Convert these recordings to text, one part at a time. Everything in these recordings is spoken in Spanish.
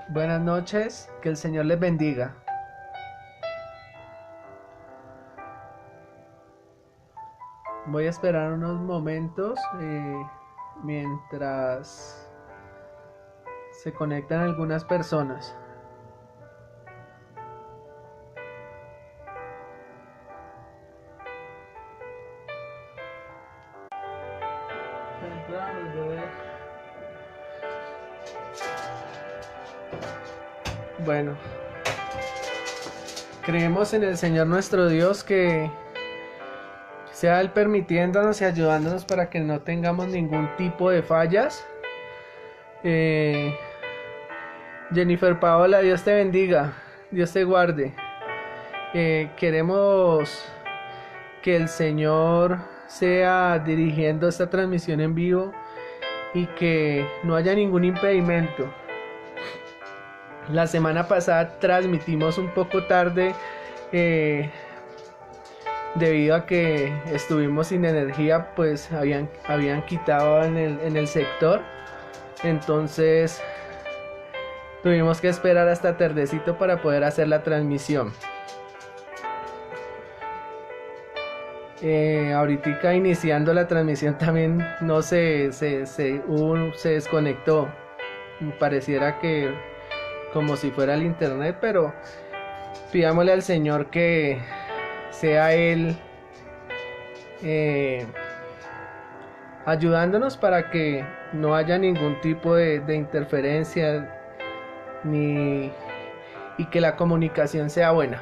Buenas noches, que el Señor les bendiga. Voy a esperar unos momentos mientras se conectan algunas personas. Bueno, creemos en el Señor nuestro Dios que sea Él permitiéndonos y ayudándonos para que no tengamos ningún tipo de fallas. Eh, Jennifer Paola, Dios te bendiga, Dios te guarde. Queremos que el Señor sea dirigiendo esta transmisión en vivo y que no haya ningún impedimento. La semana pasada transmitimos un poco tarde debido a que estuvimos sin energía, pues habían quitado en el sector. Entonces tuvimos que esperar hasta tardecito para poder hacer la transmisión. Ahorita iniciando la transmisión también no se desconectó. Pareciera que como si fuera el internet, pero pidámosle al Señor que sea Él ayudándonos para que no haya ningún tipo de interferencia y que la comunicación sea buena.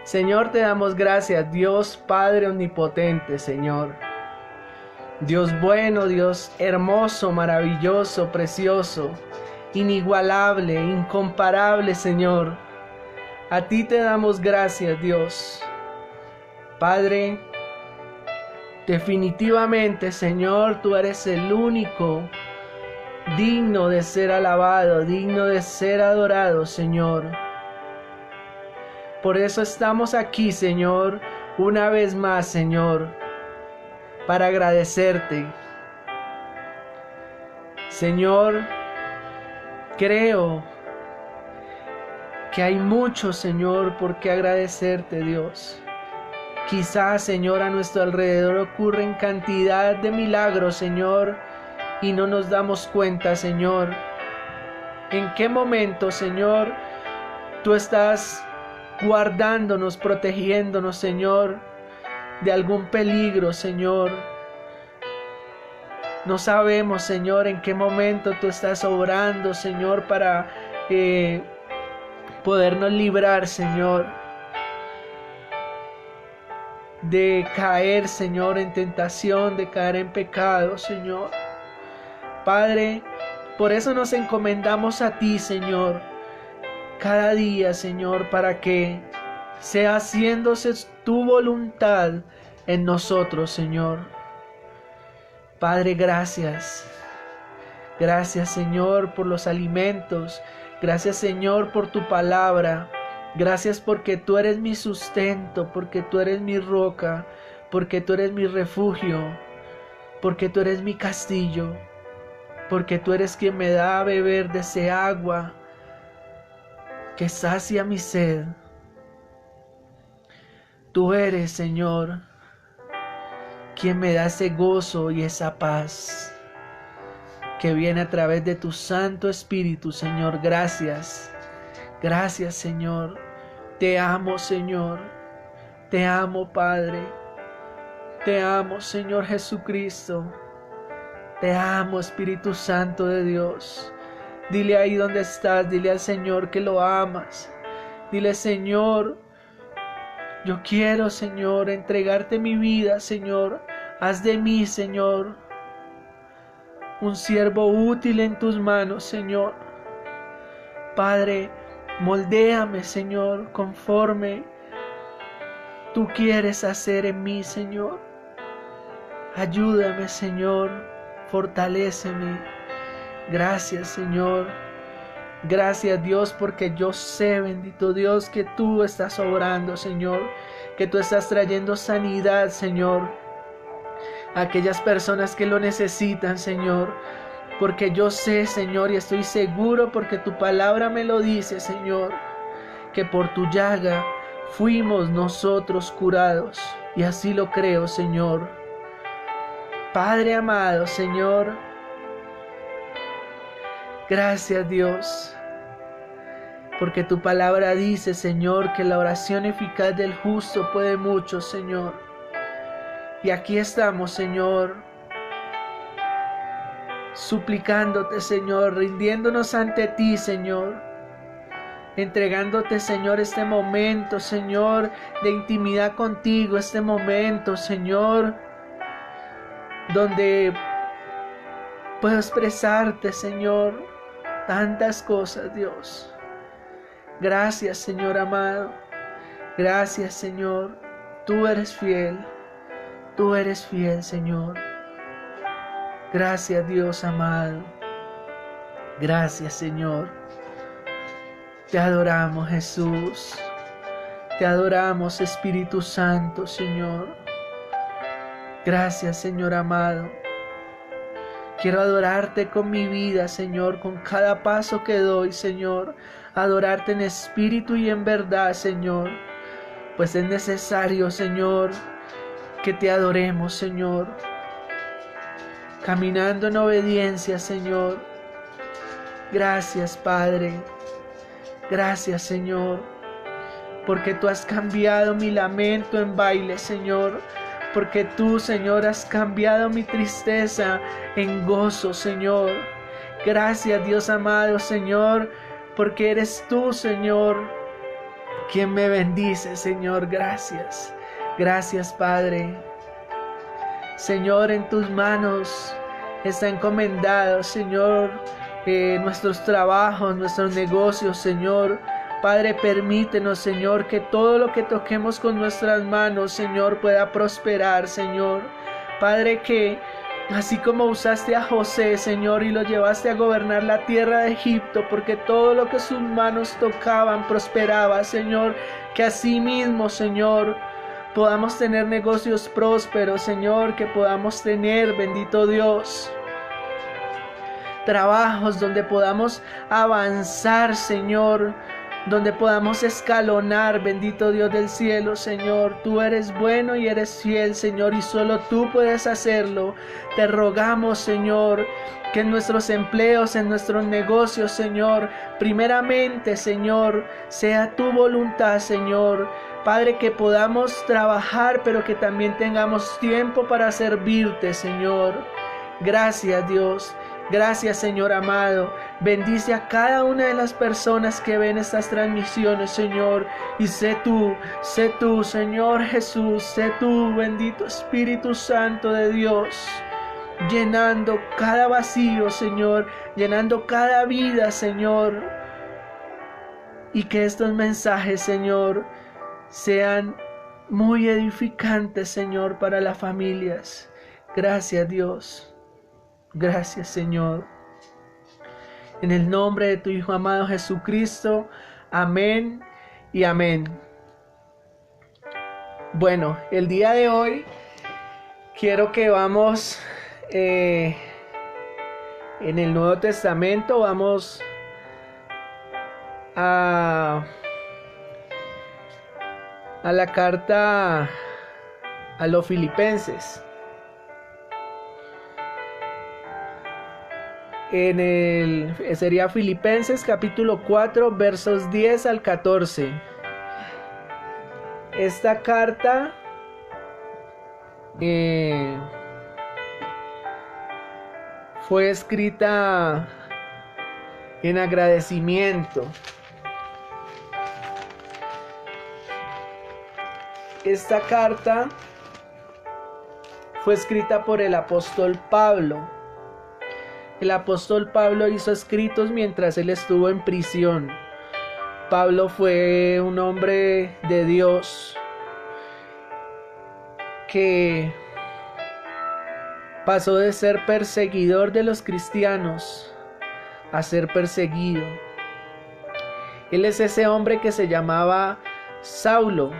Señor, te damos gracias, Dios Padre omnipotente, Señor. Dios bueno, Dios hermoso, maravilloso, precioso, inigualable, incomparable, Señor. A ti te damos gracias, Dios. Padre, definitivamente, Señor, tú eres el único digno de ser alabado, digno de ser adorado, Señor. Por eso estamos aquí, Señor, una vez más, Señor, para agradecerte. Señor, creo que hay mucho, Señor, por qué agradecerte, Dios. Quizás, Señor, a nuestro alrededor ocurren cantidad de milagros, Señor, y no nos damos cuenta, Señor. ¿En qué momento, Señor, tú estás guardándonos, protegiéndonos, Señor, de algún peligro, Señor? No sabemos, Señor, en qué momento tú estás obrando, Señor, para podernos librar, Señor, de caer, Señor, en tentación, de caer en pecado, Señor. Padre, por eso nos encomendamos a ti, Señor, cada día, Señor, para que sea haciéndose tu voluntad en nosotros, Señor. Padre, gracias. Gracias, Señor, por los alimentos. Gracias, Señor, por tu palabra. Gracias porque tú eres mi sustento, porque tú eres mi roca, porque tú eres mi refugio, porque tú eres mi castillo, porque tú eres quien me da a beber de ese agua que sacia mi sed. Tú eres, Señor, quien me da ese gozo y esa paz que viene a través de tu Santo Espíritu, Señor. Gracias. Gracias, Señor. Te amo, Señor. Te amo, Padre. Te amo, Señor Jesucristo. Te amo, Espíritu Santo de Dios. Dile ahí donde estás, dile al Señor que lo amas. Dile, Señor, yo quiero, Señor, entregarte mi vida, Señor. Haz de mí, Señor, un siervo útil en tus manos, Señor. Padre, moldéame, Señor, conforme tú quieres hacer en mí, Señor. Ayúdame, Señor, fortaléceme. Gracias, Señor. Gracias, Dios, porque yo sé, bendito Dios, que tú estás obrando, Señor, que tú estás trayendo sanidad, Señor, a aquellas personas que lo necesitan, Señor. porque yo sé, Señor, y estoy seguro porque tu palabra me lo dice, Señor, que por tu llaga fuimos nosotros curados. Y así lo creo, Señor. Padre amado, Señor, gracias, Dios, porque tu palabra dice, Señor, que la oración eficaz del justo puede mucho, Señor. Y aquí estamos, Señor, suplicándote, Señor, rindiéndonos ante ti, Señor, entregándote, Señor, este momento, Señor, de intimidad contigo, este momento, Señor, donde puedo expresarte, Señor, tantas cosas, Dios. Gracias, Señor amado. Gracias, Señor. Tú eres fiel. Tú eres fiel, Señor. Gracias, Dios amado. Gracias, Señor. Te adoramos, Jesús. Te adoramos, Espíritu Santo, Señor. Gracias, Señor amado. Quiero adorarte con mi vida, Señor, con cada paso que doy, Señor. Adorarte en espíritu y en verdad, Señor. Pues es necesario, Señor, que te adoremos, Señor. Caminando en obediencia, Señor. Gracias, Padre. Gracias, Señor. Porque tú has cambiado mi lamento en baile, Señor. Porque tú, Señor, has cambiado mi tristeza en gozo, Señor. Gracias, Dios amado, Señor, porque eres tú, Señor, quien me bendice, Señor. Gracias. Gracias, Padre. Señor, en tus manos está encomendado, Señor, nuestros trabajos, nuestros negocios, Señor. Padre, permítenos, Señor, que todo lo que toquemos con nuestras manos, Señor, pueda prosperar, Señor. Padre, que así como usaste a José, Señor, y lo llevaste a gobernar la tierra de Egipto, porque todo lo que sus manos tocaban prosperaba, Señor, que así mismo, Señor, podamos tener negocios prósperos, Señor, que podamos tener, bendito Dios, trabajos donde podamos avanzar, Señor, donde podamos escalonar, bendito Dios del cielo, Señor. Tú eres bueno y eres fiel, Señor, y solo tú puedes hacerlo. Te rogamos, Señor, que en nuestros empleos, en nuestros negocios, Señor, primeramente, Señor, sea tu voluntad, Señor. Padre, que podamos trabajar, pero que también tengamos tiempo para servirte, Señor. Gracias, Dios. Gracias, Señor amado. Bendice a cada una de las personas que ven estas transmisiones, Señor. Y sé tú, Señor Jesús, sé tú, bendito Espíritu Santo de Dios, llenando cada vacío, Señor, llenando cada vida, Señor. Y que estos mensajes, Señor, sean muy edificantes, Señor, para las familias. Gracias, Dios. Gracias, Señor. En el nombre de tu Hijo amado Jesucristo. Amén y amén. Bueno, el día de hoy quiero que vamos en el Nuevo Testamento. Vamos a la carta a los Filipenses. Sería Filipenses capítulo 4 versos 10 al 14. Esta carta fue escrita en agradecimiento. Esta carta fue escrita por el apóstol Pablo. El apóstol Pablo hizo escritos mientras él estuvo en prisión. Pablo fue un hombre de Dios que pasó de ser perseguidor de los cristianos a ser perseguido. Él es ese hombre que se llamaba Saulo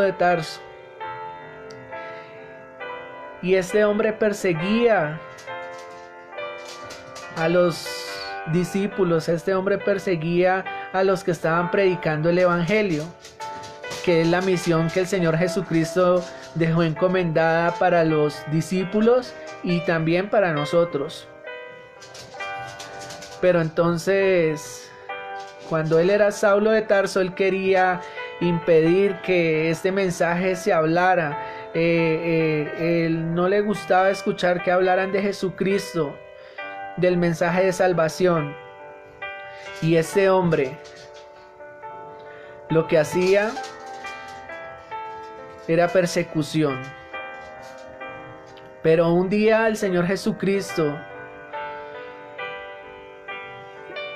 de Tarso. Y este hombre perseguía a los discípulos, este hombre perseguía a los que estaban predicando el evangelio, que es la misión que el Señor Jesucristo dejó encomendada para los discípulos y también para nosotros. Pero entonces, cuando él era Saulo de Tarso, él quería impedir que este mensaje se hablara. Él no le gustaba escuchar que hablaran de Jesucristo, del mensaje de salvación. Y este hombre lo que hacía era persecución. Pero un día el Señor Jesucristo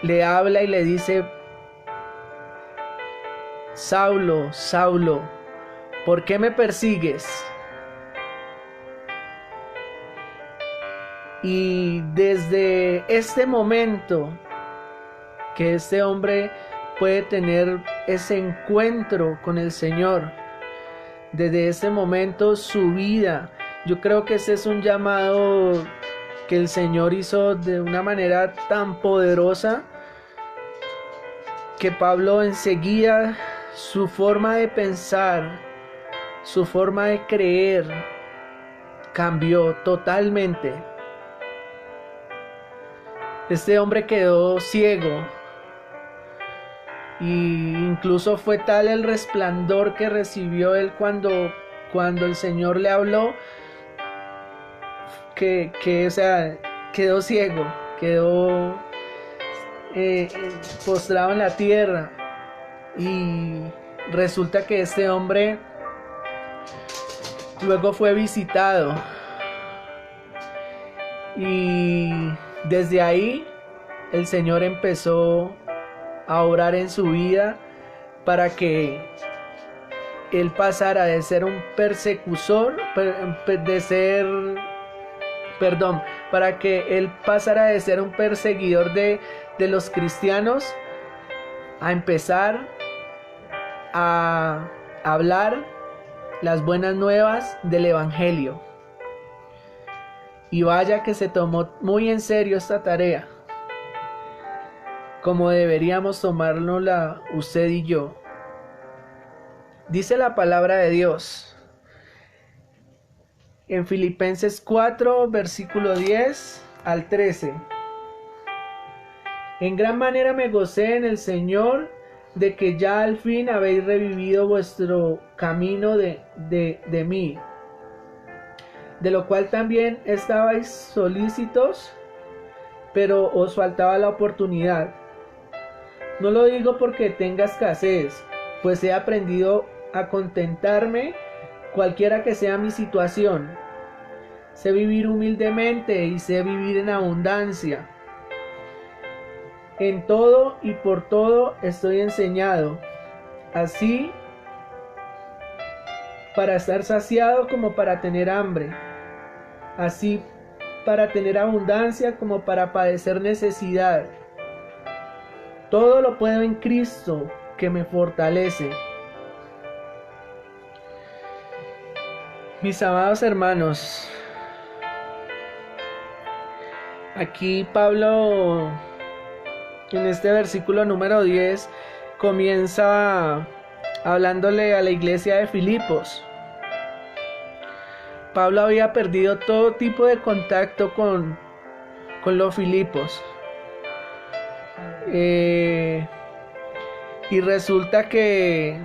le habla y le dice: Saulo, Saulo, ¿por qué me persigues? Y desde este momento que este hombre puede tener ese encuentro con el Señor, desde ese momento su vida, yo creo que ese es un llamado que el Señor hizo de una manera tan poderosa, que Pablo enseguida, su forma de pensar, su forma de creer cambió totalmente. Este hombre quedó ciego, y incluso fue tal el resplandor que recibió él cuando el Señor le habló, que o sea, quedó ciego, quedó postrado en la tierra. Y resulta que este hombre luego fue visitado, y desde ahí el Señor empezó a obrar en su vida para que él pasara de ser un persecutor, para que él pasara de ser un perseguidor de los cristianos a empezar a hablar las buenas nuevas del evangelio. Y vaya que se tomó muy en serio esta tarea, como deberíamos tomárnosla usted y yo. Dice la palabra de Dios en Filipenses 4, versículo 10 al 13. En gran manera me gocé en el Señor de que ya al fin habéis revivido vuestro camino de mí, de lo cual también estabais solícitos, pero os faltaba la oportunidad. No lo digo porque tenga escasez, pues he aprendido a contentarme cualquiera que sea mi situación. Sé vivir humildemente y sé vivir en abundancia. En todo y por todo estoy enseñado, así para estar saciado como para tener hambre, así para tener abundancia como para padecer necesidad. Todo lo puedo en Cristo que me fortalece. Mis amados hermanos, aquí Pablo en este versículo número 10 comienza hablándole a la iglesia de Filipos. Pablo había perdido todo tipo de contacto con los Filipos. Y resulta que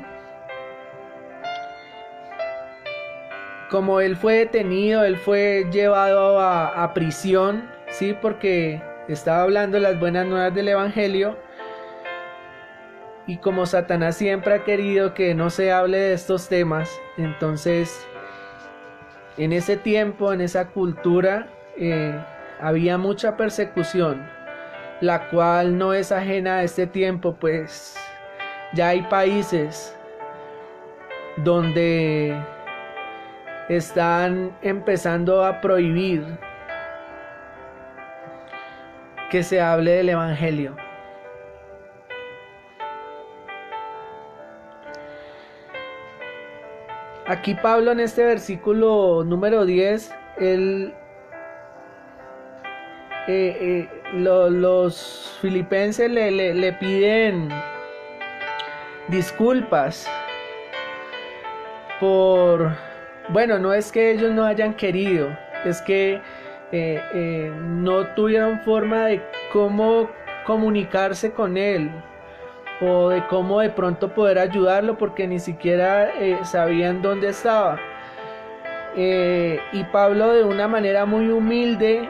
como él fue detenido, él fue llevado a prisión, ¿sí? Porque estaba hablando las buenas nuevas del evangelio. Y como Satanás siempre ha querido que no se hable de estos temas, entonces en ese tiempo, en esa cultura, había mucha persecución, la cual no es ajena a este tiempo, pues ya hay países donde están empezando a prohibir que se hable del evangelio. Aquí Pablo en este versículo número 10, él los filipenses le piden disculpas bueno, no es que ellos no hayan querido, es que no tuvieron forma de cómo comunicarse con él o de cómo de pronto poder ayudarlo, porque ni siquiera sabían dónde estaba. Y Pablo, de una manera muy humilde,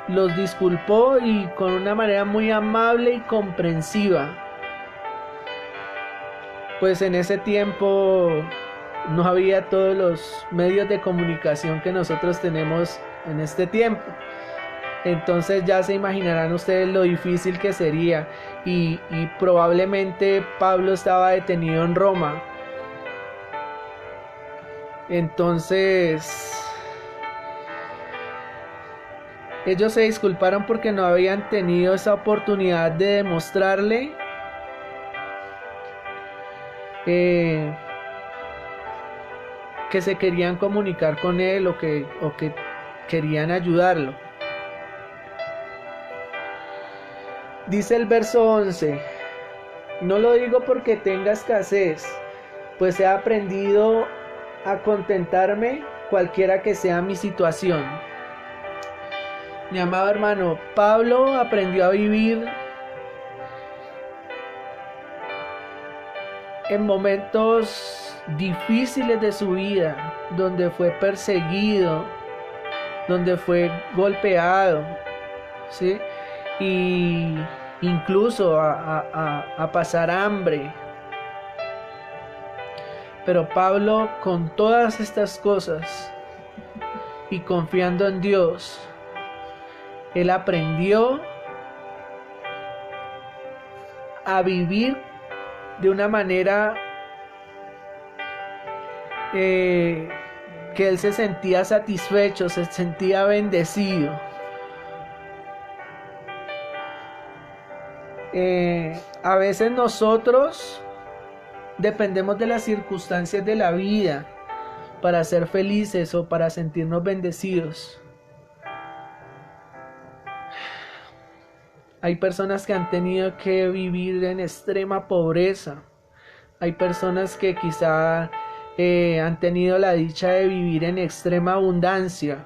los disculpó, y con una manera muy amable y comprensiva. Pues en ese tiempo no había todos los medios de comunicación que nosotros tenemos en este tiempo. Entonces ya se imaginarán ustedes lo difícil que sería, y probablemente Pablo estaba detenido en Roma. Entonces ellos se disculparon porque no habían tenido esa oportunidad de demostrarle que se querían comunicar con él, o que querían ayudarlo. Dice el verso 11: no lo digo porque tenga escasez, pues he aprendido a contentarme cualquiera que sea mi situación. Mi amado hermano, Pablo aprendió a vivir en momentos difíciles de su vida, donde fue perseguido, donde fue golpeado, ¿sí? Y incluso a pasar hambre. Pero Pablo, con todas estas cosas y confiando en Dios, él aprendió a vivir de una manera que él se sentía satisfecho, se sentía bendecido. A veces nosotros dependemos de las circunstancias de la vida para ser felices o para sentirnos bendecidos. Hay personas que han tenido que vivir en extrema pobreza. Hay personas que quizá han tenido la dicha de vivir en extrema abundancia.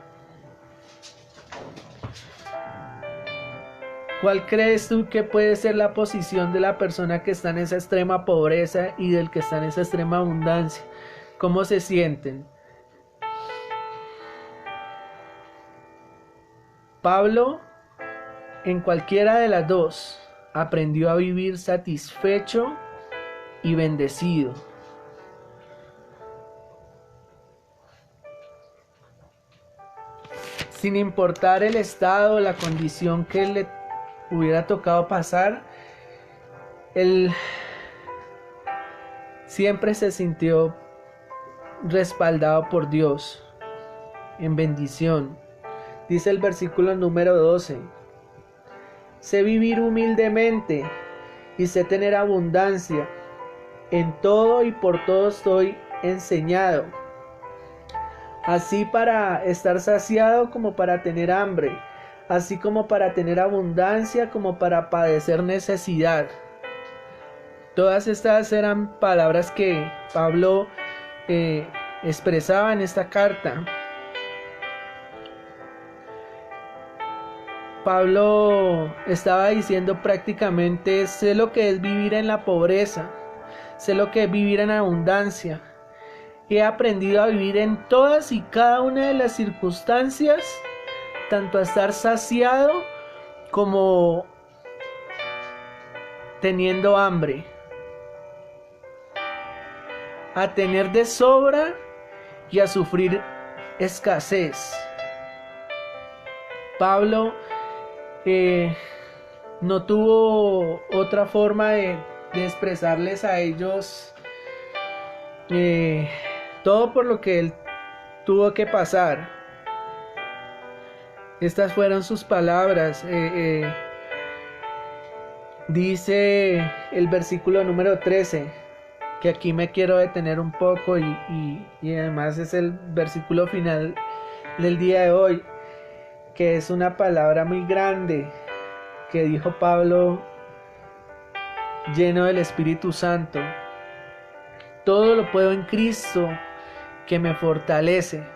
¿Cuál crees tú que puede ser la posición de la persona que está en esa extrema pobreza y del que está en esa extrema abundancia? ¿Cómo se sienten? Pablo, en cualquiera de las dos, aprendió a vivir satisfecho y bendecido. Sin importar el estado o la condición que le hubiera tocado pasar, él siempre se sintió respaldado por Dios en bendición. Dice el versículo número 12: sé vivir humildemente y sé tener abundancia. En todo y por todo estoy enseñado, así para estar saciado como para tener hambre, así como para tener abundancia como para padecer necesidad. Todas estas eran palabras que Pablo expresaba en esta carta. Pablo estaba diciendo prácticamente: sé lo que es vivir en la pobreza, sé lo que es vivir en abundancia. He aprendido a vivir en todas y cada una de las circunstancias, tanto a estar saciado como teniendo hambre, a tener de sobra y a sufrir escasez. Pablo no tuvo otra forma de expresarles a ellos todo por lo que él tuvo que pasar. Estas fueron sus palabras. Dice el versículo número 13, que aquí me quiero detener un poco, y además es el versículo final del día de hoy. que es una palabra muy grande que dijo Pablo, lleno del Espíritu Santo. Todo lo puedo en Cristo que me fortalece.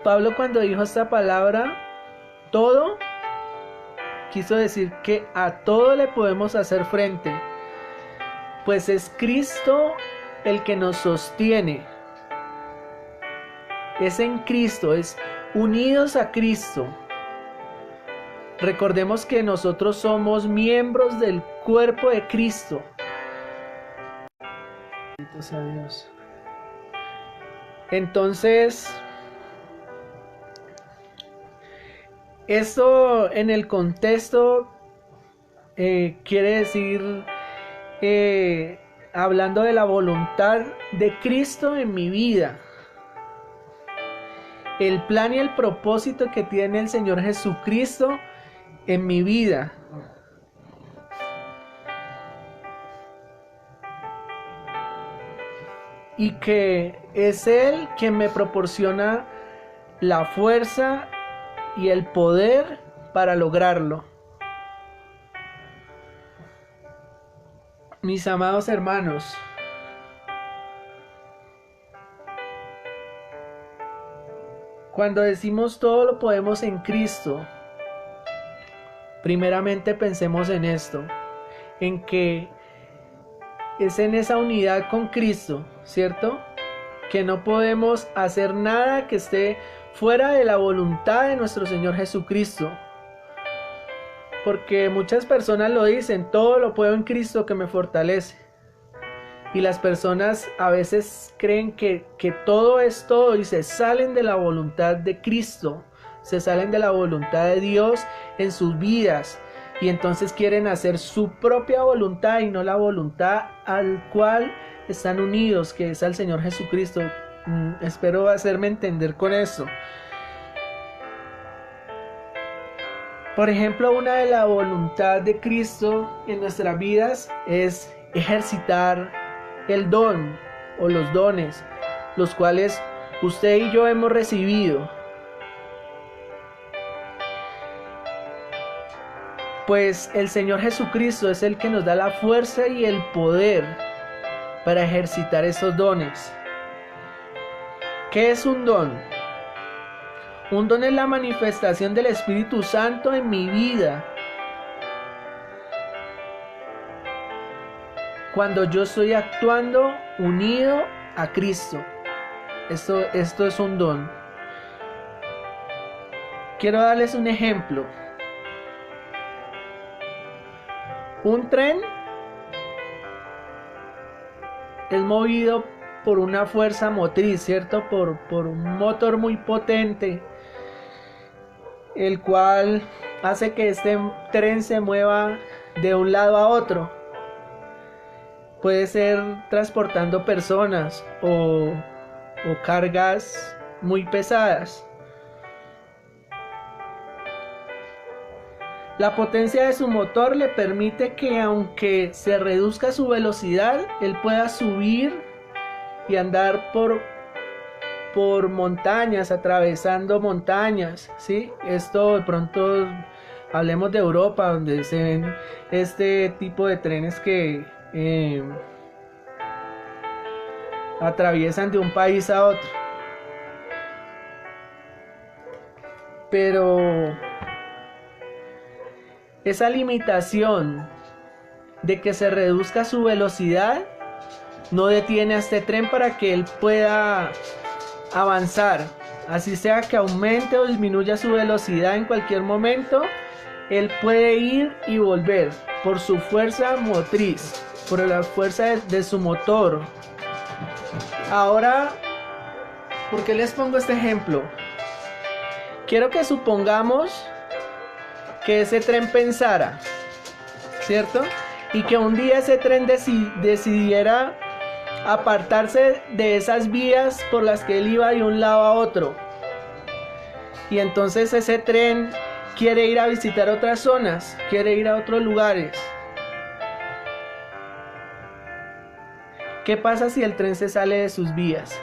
Pablo, cuando dijo esta palabra, todo, quiso decir que a todo le podemos hacer frente, pues es Cristo el que nos sostiene. Es en Cristo, es unidos a Cristo. Recordemos que nosotros somos miembros del cuerpo de Cristo. Bendito sea Dios. Entonces, esto en el contexto quiere decir, hablando de la voluntad de Cristo en mi vida, el plan y el propósito que tiene el Señor Jesucristo en mi vida. Y que es Él quien me proporciona la fuerza y el poder para lograrlo. Mis amados hermanos, cuando decimos todo lo podemos en Cristo, primeramente pensemos en esto, en que es en esa unidad con Cristo, ¿cierto? Que no podemos hacer nada que esté fuera de la voluntad de nuestro Señor Jesucristo. Porque muchas personas lo dicen, todo lo puedo en Cristo que me fortalece. Y las personas a veces creen que todo es todo y se salen de la voluntad de Cristo, se salen de la voluntad de Dios en sus vidas. Y entonces quieren hacer su propia voluntad y no la voluntad al cual están unidos, que es al Señor Jesucristo. Espero hacerme entender con eso. Por ejemplo, una de la voluntad de Cristo en nuestras vidas es ejercitar el don o los dones, los cuales usted y yo hemos recibido. Pues el Señor Jesucristo es el que nos da la fuerza y el poder para ejercitar esos dones. ¿Qué es un don? Un don es la manifestación del Espíritu Santo en mi vida. Cuando yo estoy actuando unido a Cristo. Esto es un don. Quiero darles un ejemplo. Un tren es movido por una fuerza motriz, ¿cierto? Por un motor muy potente, el cual hace que este tren se mueva de un lado a otro. Puede ser transportando personas o cargas muy pesadas. La potencia de su motor le permite que, aunque se reduzca su velocidad, él pueda subir y andar por montañas, atravesando montañas, ¿sí? Esto de pronto, hablemos de Europa, donde se ven este tipo de trenes que atraviesan de un país a otro. Pero esa limitación de que se reduzca su velocidad no detiene a este tren para que él pueda avanzar. Así sea que aumente o disminuya su velocidad en cualquier momento, él puede ir y volver por su fuerza motriz, por la fuerza de su motor. Ahora, ¿por qué les pongo este ejemplo? Quiero que supongamos que ese tren pensara, ¿cierto? Y que un día ese tren decidiera apartarse de esas vías por las que él iba de un lado a otro. Y entonces ese tren quiere ir a visitar otras zonas, quiere ir a otros lugares. ¿Qué pasa si el tren se sale de sus vías?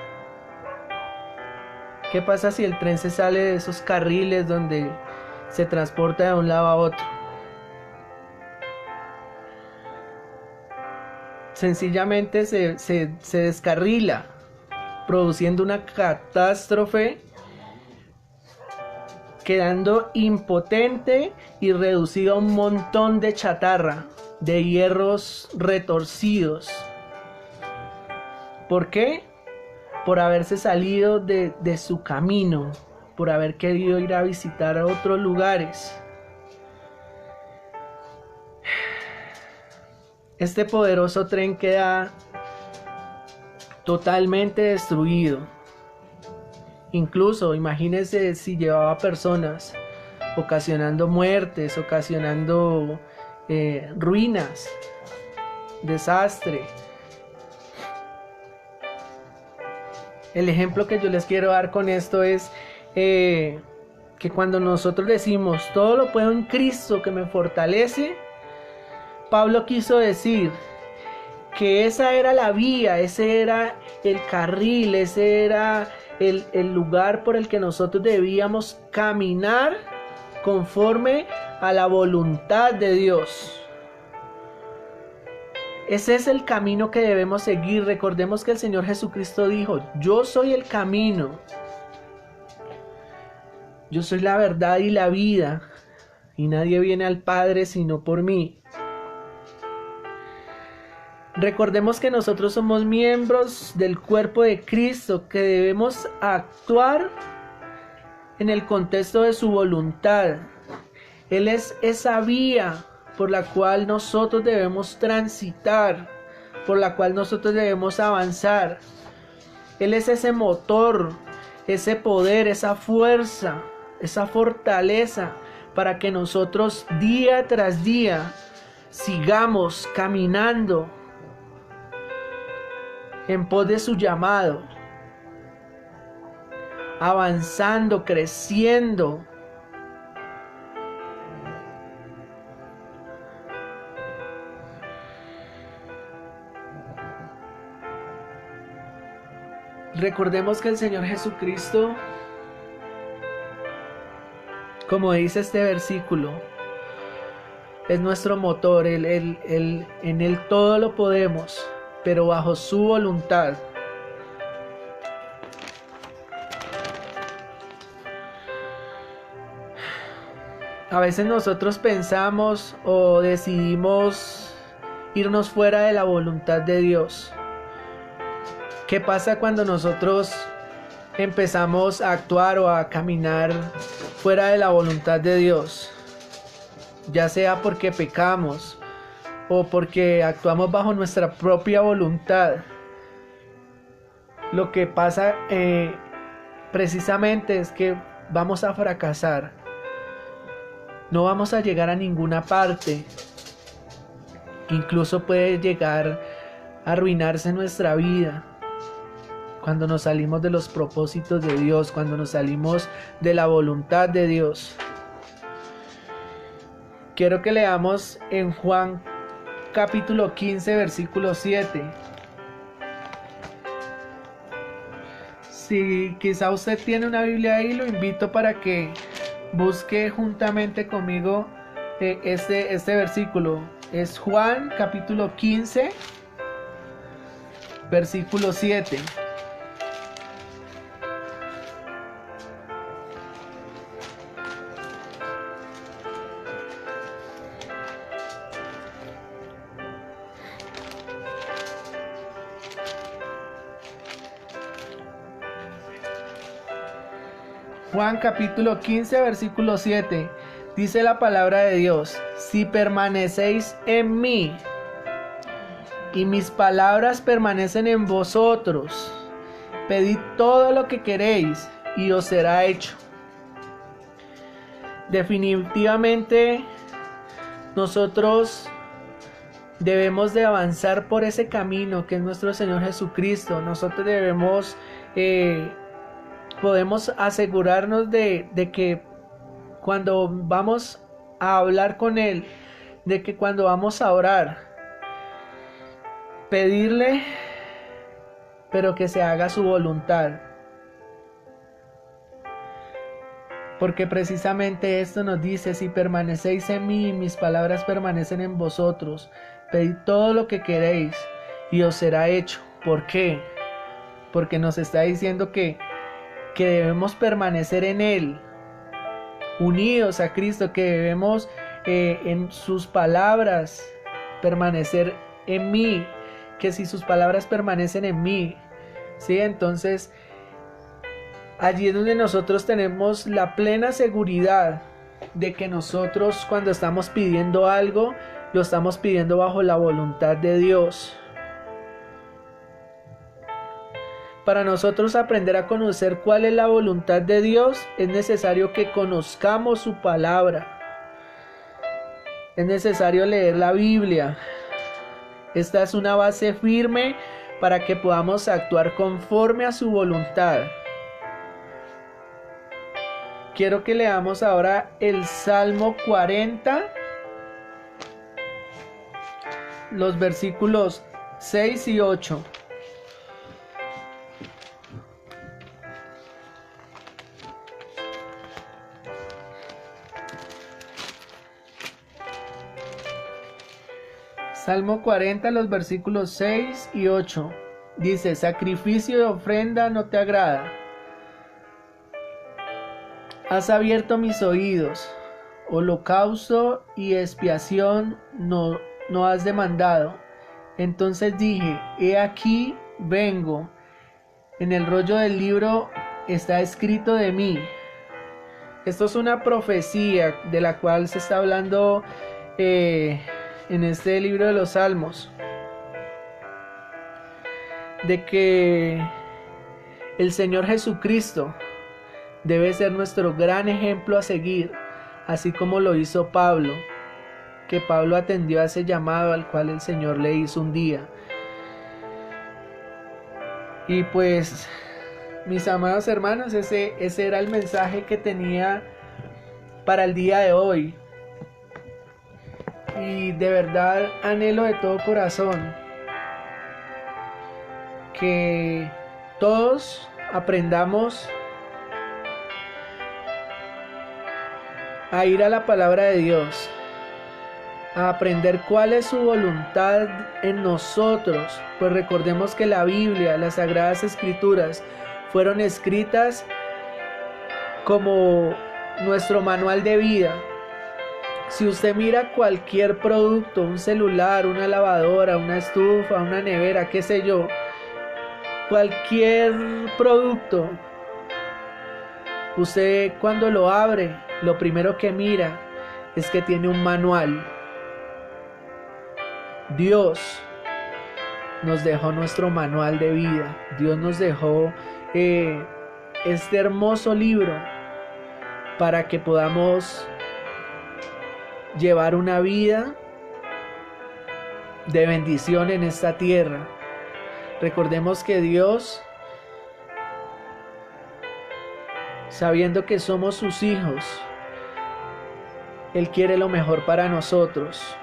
¿Qué pasa si el tren se sale de esos carriles donde se transporta de un lado a otro? Sencillamente se descarrila, produciendo una catástrofe, quedando impotente y reducido a un montón de chatarra, de hierros retorcidos. ¿Por qué? Por haberse salido de su camino, por haber querido ir a visitar a otros lugares. Este poderoso tren queda totalmente destruido. Incluso imagínense si llevaba personas, ocasionando muertes, ocasionando ruinas, desastre. El ejemplo que yo les quiero dar con esto es que cuando nosotros decimos todo lo puedo en Cristo que me fortalece, Pablo quiso decir que esa era la vía, ese era el carril, ese era el lugar por el que nosotros debíamos caminar conforme a la voluntad de Dios. Ese es el camino que debemos seguir. Recordemos que el Señor Jesucristo dijo: yo soy el camino, yo soy la verdad y la vida, y nadie viene al Padre sino por mí. Recordemos que nosotros somos miembros del cuerpo de Cristo, que debemos actuar en el contexto de su voluntad. Él es esa vía por la cual nosotros debemos transitar, por la cual nosotros debemos avanzar. Él es ese motor, ese poder, esa fuerza, esa fortaleza para que nosotros día tras día sigamos caminando en pos de su llamado, avanzando, creciendo. Recordemos que el Señor Jesucristo, como dice este versículo, es nuestro motor. En Él todo lo podemos, pero bajo su voluntad. A veces nosotros pensamos o decidimos irnos fuera de la voluntad de Dios. ¿Qué pasa cuando nosotros empezamos a actuar o a caminar fuera de la voluntad de Dios? Ya sea porque pecamos o porque actuamos bajo nuestra propia voluntad. Lo que pasa precisamente es que vamos a fracasar. No vamos a llegar a ninguna parte. Incluso puede llegar a arruinarse nuestra vida cuando nos salimos de los propósitos de Dios, cuando nos salimos de la voluntad de Dios. Quiero que leamos en Juan capítulo 15, versículo 7. Si quizá usted tiene una Biblia ahí, lo invito para que busque juntamente conmigo este versículo. Es Juan capítulo 15, versículo 7. Juan capítulo 15, versículo 7. Dice la palabra de Dios: si permanecéis en mí y mis palabras permanecen en vosotros, pedid todo lo que queréis y os será hecho. Definitivamente nosotros debemos de avanzar por ese camino que es nuestro Señor Jesucristo. Nosotros debemos podemos asegurarnos de que cuando vamos a hablar con Él, de que cuando vamos a orar, pedirle, pero que se haga su voluntad. Porque precisamente esto nos dice: si permanecéis en mí y mis palabras permanecen en vosotros, pedid todo lo que queréis y os será hecho. ¿Por qué? Porque nos está diciendo que debemos permanecer en Él, unidos a Cristo, que debemos en sus palabras permanecer en mí, que si sus palabras permanecen en mí, ¿sí? Entonces allí es donde nosotros tenemos la plena seguridad de que nosotros, cuando estamos pidiendo algo, lo estamos pidiendo bajo la voluntad de Dios. Para nosotros aprender a conocer cuál es la voluntad de Dios, es necesario que conozcamos su palabra. Es necesario leer la Biblia. Esta es una base firme para que podamos actuar conforme a su voluntad. Quiero que leamos ahora el Salmo 40, los versículos 6 y 8. Salmo 40, los versículos 6 y 8. Dice: sacrificio y ofrenda no te agrada. Has abierto mis oídos. Holocausto y expiación no has demandado. Entonces dije: he aquí, vengo. En el rollo del libro está escrito de mí. Esto es una profecía de la cual se está hablando en este libro de los Salmos, de que el Señor Jesucristo debe ser nuestro gran ejemplo a seguir, así como lo hizo Pablo, que Pablo atendió a ese llamado al cual el Señor le hizo un día. Y pues, mis amados hermanos, ese era el mensaje que tenía para el día de hoy. Y de verdad anhelo de todo corazón que todos aprendamos a ir a la palabra de Dios, a aprender cuál es su voluntad en nosotros, pues recordemos que la Biblia, las Sagradas Escrituras, fueron escritas como nuestro manual de vida. Si usted mira cualquier producto, un celular, una lavadora, una estufa, una nevera, qué sé yo, cualquier producto, usted cuando lo abre, lo primero que mira es que tiene un manual. Dios nos dejó nuestro manual de vida. Dios nos dejó este hermoso libro para que podamos llevar una vida de bendición en esta tierra. Recordemos que Dios, sabiendo que somos sus hijos, Él quiere lo mejor para nosotros.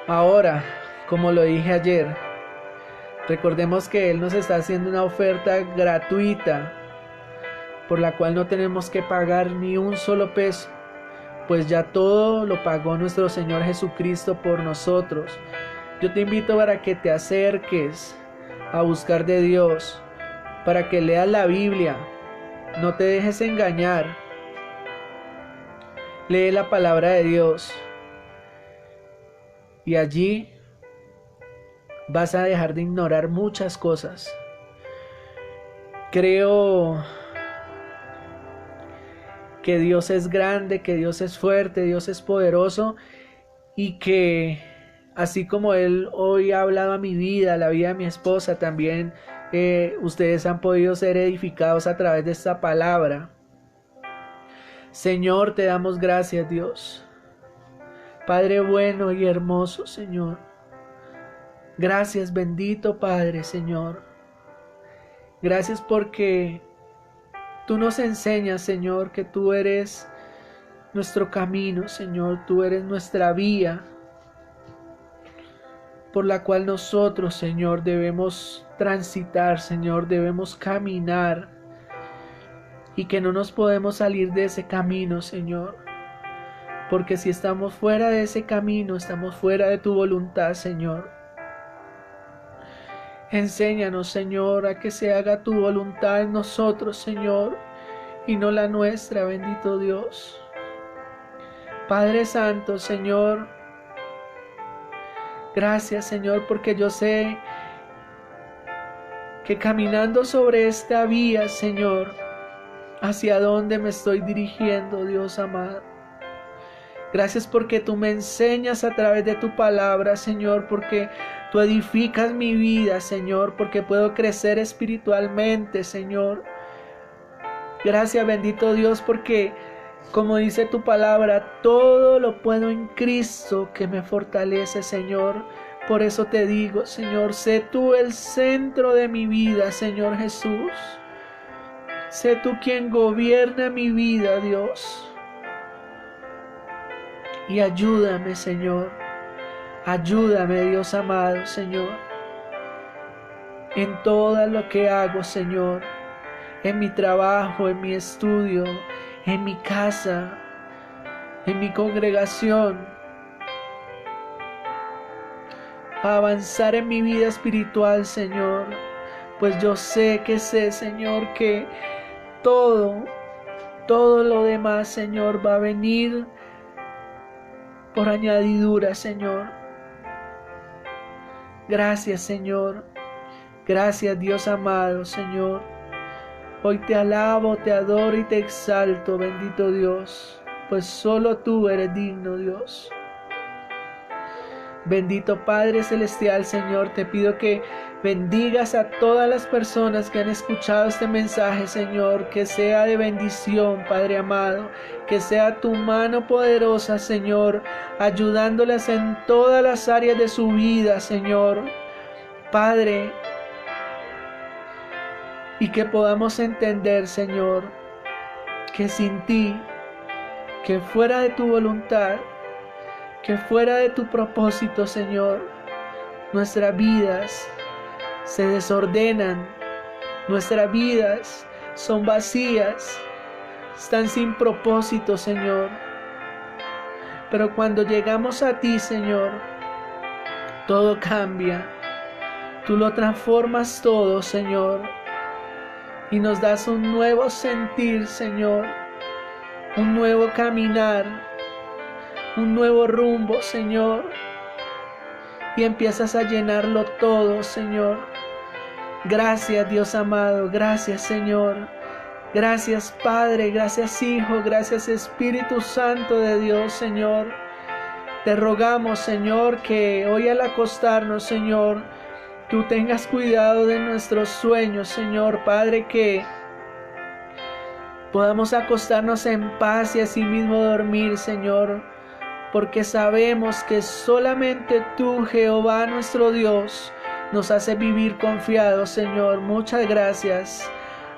Ahora, como lo dije ayer, recordemos que Él nos está haciendo una oferta gratuita, por la cual no tenemos que pagar ni un solo peso, pues ya todo lo pagó nuestro Señor Jesucristo por nosotros. Yo te invito para que te acerques a buscar de Dios, para que leas la Biblia, no te dejes engañar. Lee la palabra de Dios y allí vas a dejar de ignorar muchas cosas. Creo que Dios es grande, que Dios es fuerte, Dios es poderoso, y que así como Él hoy ha hablado a mi vida, a la vida de mi esposa, también ustedes han podido ser edificados a través de esta palabra. Señor, te damos gracias, Dios. Padre bueno y hermoso, Señor. Gracias, bendito Padre, Señor. Gracias porque Tú nos enseñas, Señor, que Tú eres nuestro camino, Señor. Tú eres nuestra vía por la cual nosotros, Señor, debemos transitar, Señor. Debemos caminar y que no nos podemos salir de ese camino, Señor. Porque si estamos fuera de ese camino, estamos fuera de tu voluntad, Señor. Enséñanos, Señor, a que se haga tu voluntad en nosotros, Señor, y no la nuestra, bendito Dios. Padre Santo, Señor, gracias, Señor, porque yo sé que caminando sobre esta vía, Señor, hacia dónde me estoy dirigiendo, Dios amado. Gracias porque tú me enseñas a través de tu palabra, Señor, porque tú edificas mi vida, Señor, porque puedo crecer espiritualmente, Señor. Gracias, bendito Dios, porque, como dice tu palabra, todo lo puedo en Cristo que me fortalece, Señor. Por eso te digo, Señor, sé tú el centro de mi vida, Señor Jesús. Sé tú quien gobierna mi vida, Dios. Y ayúdame, Señor. Ayúdame, Dios amado, Señor. En todo lo que hago, Señor. En mi trabajo, en mi estudio, en mi casa, en mi congregación. A avanzar en mi vida espiritual, Señor. Pues yo sé, Señor, que todo lo demás, Señor, va a venir por añadidura, Señor. Gracias, Señor. Gracias, Dios amado, Señor. Hoy te alabo, te adoro y te exalto, bendito Dios, pues solo tú eres digno, Dios. Bendito Padre Celestial, Señor, te pido que bendigas a todas las personas que han escuchado este mensaje, Señor, que sea de bendición, Padre amado, que sea tu mano poderosa, Señor, ayudándolas en todas las áreas de su vida, Señor, Padre, y que podamos entender, Señor, que sin ti, que fuera de tu voluntad, que fuera de tu propósito, Señor, nuestras vidas se desordenan, nuestras vidas son vacías, están sin propósito, Señor. Pero cuando llegamos a ti, Señor, todo cambia. Tú lo transformas todo, Señor, y nos das un nuevo sentir, Señor, un nuevo caminar, un nuevo rumbo, Señor, y empiezas a llenarlo todo, Señor. Gracias, Dios amado, gracias, Señor, gracias, Padre, gracias, Hijo, gracias, Espíritu Santo de Dios, Señor. Te rogamos, Señor, que hoy al acostarnos, Señor, tú tengas cuidado de nuestros sueños, Señor, Padre, que podamos acostarnos en paz y asimismo dormir, Señor, porque sabemos que solamente tú, Jehová nuestro Dios, nos hace vivir confiados, Señor. Muchas gracias.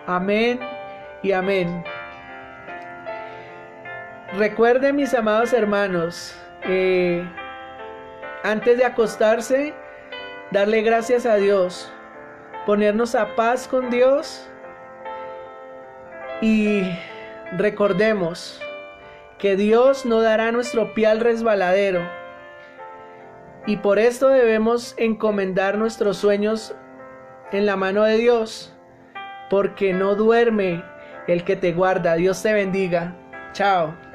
Amén y amén. Recuerden, mis amados hermanos, antes de acostarse, darle gracias a Dios, ponernos a paz con Dios y recordemos que Dios no dará nuestro pie al resbaladero, y por esto debemos encomendar nuestros sueños en la mano de Dios, porque no duerme el que te guarda. Dios te bendiga. Chao.